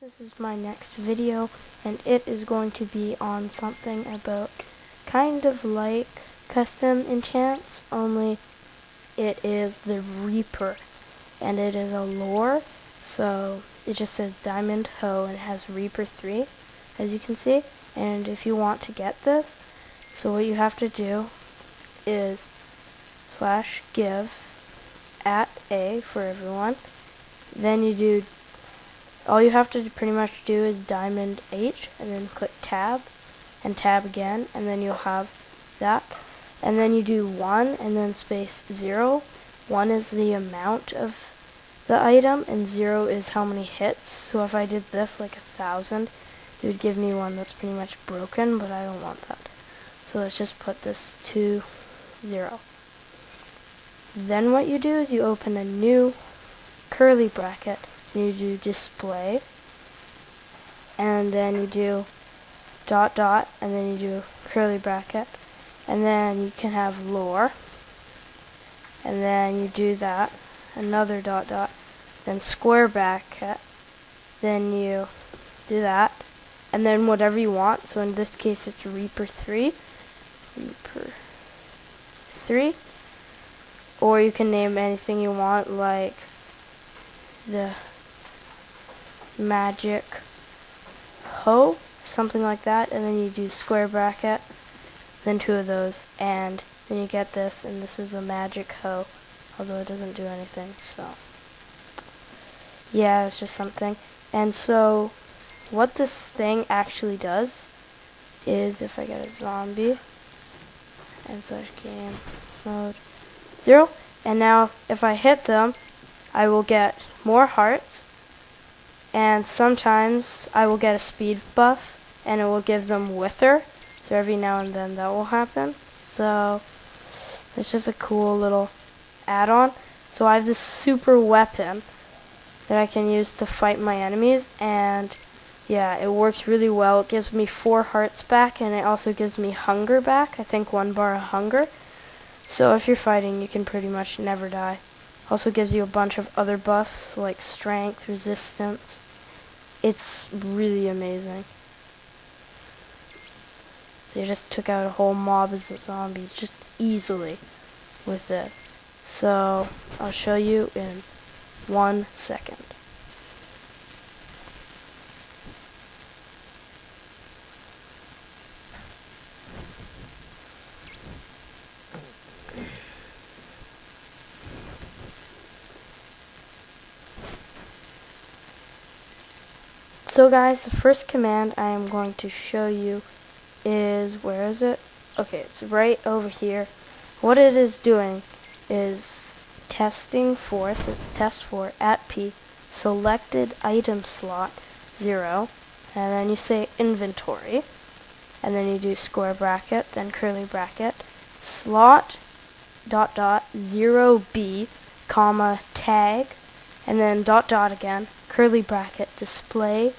This is my next video, and it is going to be on something about kind of like custom enchants, only it is the Reaper, and it is a lore. So it just says Diamond Hoe and it has Reaper 3, as you can see. And if you want to get this, so what you have to do is /give @A for everyone. Then you do, all you have to pretty much do is diamond H and then click tab and tab again, and then you'll have that. And then you do 1 and then space 0. 1 is the amount of the item and 0 is how many hits. So if I did this like 1,000, it would give me one that's pretty much broken, but I don't want that. So let's just put this to 0. Then what you do is you open a new curly bracket and you do display, and then you do ... and then you do curly bracket, and then you can have lore, and then you do that, another ... then square bracket, then you do that, and then whatever you want. So in this case it's Reaper 3, or you can name anything you want, like the magic hoe, something like that, and then you do square bracket, then 2 of those, and then you get this, and this is a magic hoe, although it doesn't do anything. So yeah, it's just something. And so what this thing actually does is, if I get a zombie and /game mode 0, and now if I hit them, I will get more hearts, and sometimes I will get a speed buff and it will give them wither, so every now and then that will happen. So it's just a cool little add-on. So I have this super weapon that I can use to fight my enemies, and yeah, it works really well. It gives me 4 hearts back, and it also gives me hunger back, I think 1 bar of hunger. So if you're fighting, you can pretty much never die. Also gives you a bunch of other buffs like strength, resistance. It's really amazing. So you just took out a whole mob of zombies just easily with this. So I'll show you in 1 second. So guys, the first command I am going to show you is, where is it? Okay, it's right over here. What it is doing is testing for, so it's testfor @p selected item slot 0, and then you say inventory, and then you do square bracket, then curly bracket, slot ... 0b, comma, tag, and then ... again, curly bracket, display, ...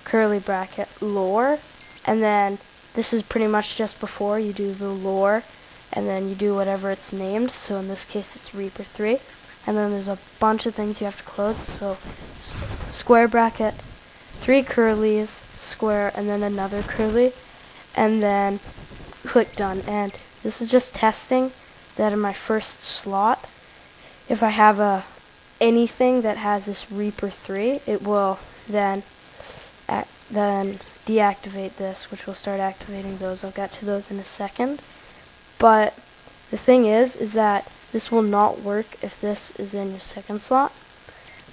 curly bracket, lore, and then this is pretty much just before you do the lore, and then you do whatever it's named. So in this case it's Reaper 3, and then there's a bunch of things you have to close. So square bracket, 3 curlies, square, and then another curly, and then click done. And this is just testing that in my first slot, if I have anything that has this Reaper 3, it will then deactivate this, which will start activating those. I'll get to those in a second. But the thing is that this will not work if this is in your second slot.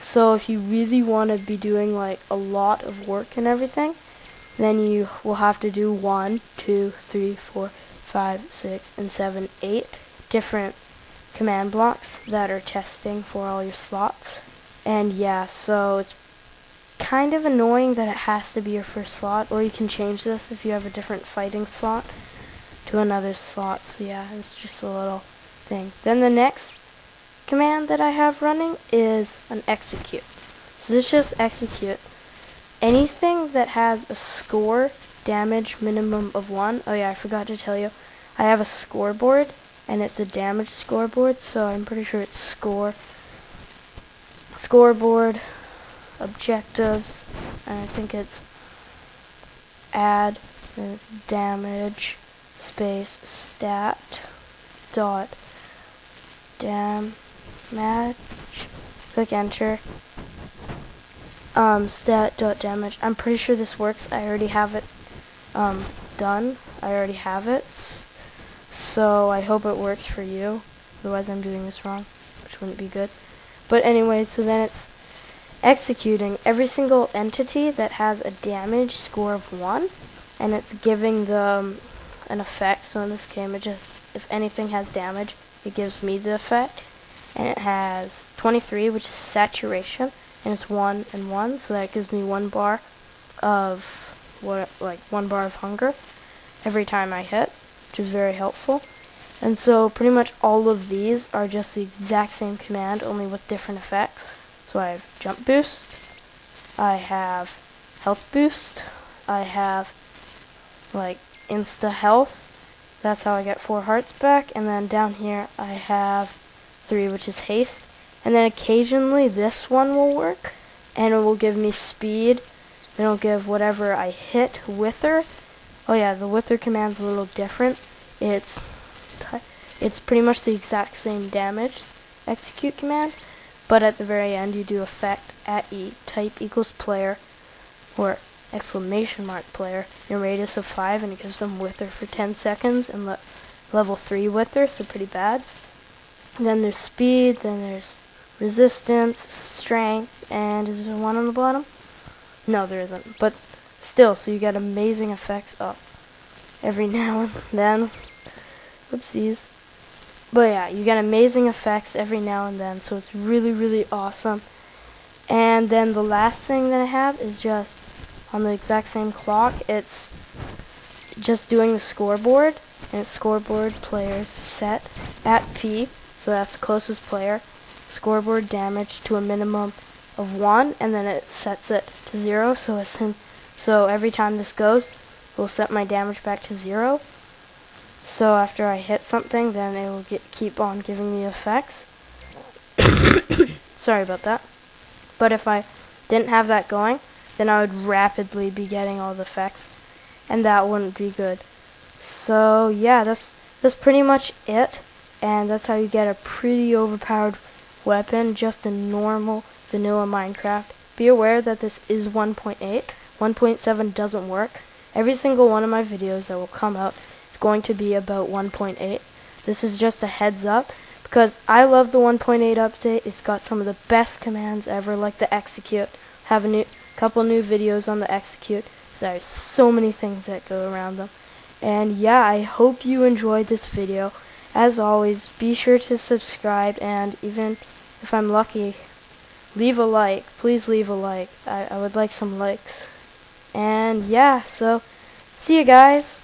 So if you really want to be doing like a lot of work and everything, then you will have to do 1, 2, 3, 4, 5, 6, and 7, 8 different command blocks that are testing for all your slots. And yeah, so it's kind of annoying that it has to be your first slot, or you can change this if you have a different fighting slot to another slot. So yeah, it's just a little thing. Then the next command that I have running is an execute. So this just execute anything that has a score damage minimum of 1. Oh yeah, I forgot to tell you, I have a scoreboard, and it's a damage scoreboard, so I'm pretty sure it's scoreboard objectives, and I think it's add, and it's damage, space, stat, dot, damage, click enter, stat, dot, damage. I'm pretty sure this works. I already have it done. I already have it, so I hope it works for you. Otherwise I'm doing this wrong, which wouldn't be good. But anyway, so then it's executing every single entity that has a damage score of 1, and it's giving them an effect. So in this game, it just, if anything has damage, it gives me the effect. And it has 23, which is saturation, and it's 1 and 1, so that gives me 1 bar of like 1 bar of hunger every time I hit, which is very helpful. And so pretty much all of these are just the exact same command, only with different effects. So I have jump boost, I have health boost, I have like insta health, that's how I get 4 hearts back, and then down here I have 3, which is haste, and then occasionally this one will work, and it will give me speed, then it'll give whatever I hit wither. Oh yeah, the wither command's a little different. It's pretty much the exact same damage execute command, but at the very end you do effect at E, type equals player, or exclamation mark player, in a radius of 5, and it gives them wither for 10 seconds, and level 3 wither, so pretty bad. And then there's speed, then there's resistance, strength, and is there one on the bottom? No, there isn't, but still, so you get amazing effects up every now and then. Whoopsies. But yeah, you get amazing effects every now and then, so it's really, really awesome. And then the last thing that I have is just on the exact same clock. It's just doing the scoreboard, and it's scoreboard players set at P, so that's closest player, scoreboard damage to a minimum of 1, and then it sets it to 0, so every time this goes, it will set my damage back to 0. So after I hit something, then it will keep on giving me effects. Sorry about that. But if I didn't have that going, then I would rapidly be getting all the effects, and that wouldn't be good. So yeah, that's pretty much it, and that's how you get a pretty overpowered weapon, just a normal vanilla Minecraft. Be aware that this is 1.8. 1.7 doesn't work. Every single one of my videos that will come out is going to be about 1.8. This is just a heads up, because I love the 1.8 update. It's got some of the best commands ever, like the execute. Have a couple new videos on the execute. There's so many things that go around them. And yeah, I hope you enjoyed this video. As always, be sure to subscribe, and even if I'm lucky, leave a like. Please leave a like. I would like some likes. And yeah, so see you guys.